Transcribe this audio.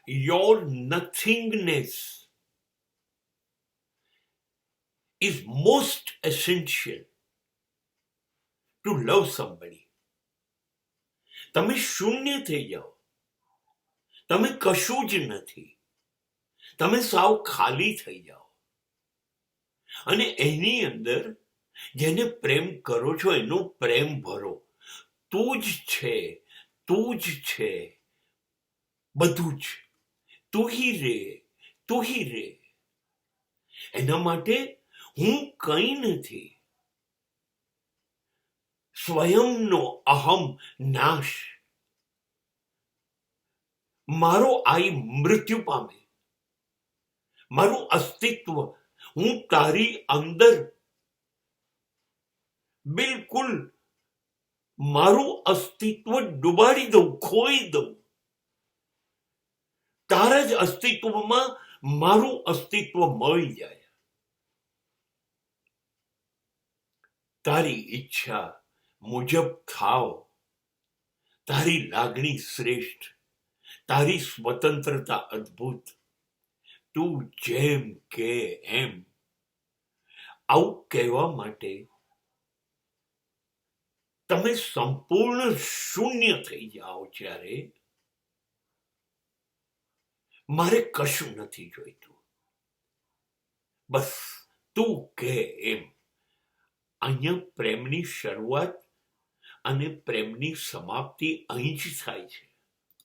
your nothingness is most essential to love somebody. તમે શૂન્ય થઈ જાઓ, તમે કશું જ નથી, તમે સાવ ખાલી થઈ જાઓ અને એની અંદર જેને પ્રેમ કરો છો એનો પ્રેમ ભરો. તું જ છે, તું જ છે, બધું જ, તું હી રે. એના માટે હું કંઈ નથી. સ્વયંનો અહમ નાશ. મારો આઈ મૃત્યુ પામે, મારું અસ્તિત્વ હું તારી અંદર બિલકુલ મારું અસ્તિત્વ ડુબાડી દઉં, ખોઈ દઉં. તારા જ અસ્તિત્વમાં મારું અસ્તિત્વ મળી જાય. તારી ઈચ્છા મુજબ થાવ, તારી લાગણી શ્રેષ્ઠ, તારી સ્વતંત્રતા અદ્ભુત, તું જેમ કે એમ. આવું કહેવા માટે તમે સંપૂર્ણ શૂન્ય થઈ જાઓ જ્યારે મારે કશું નથી જોઈતું, બસ તું કે એમ. અહીંયા પ્રેમની શરૂઆત અને પ્રેમની સમાપ્તિ અહીં જ થાય છે.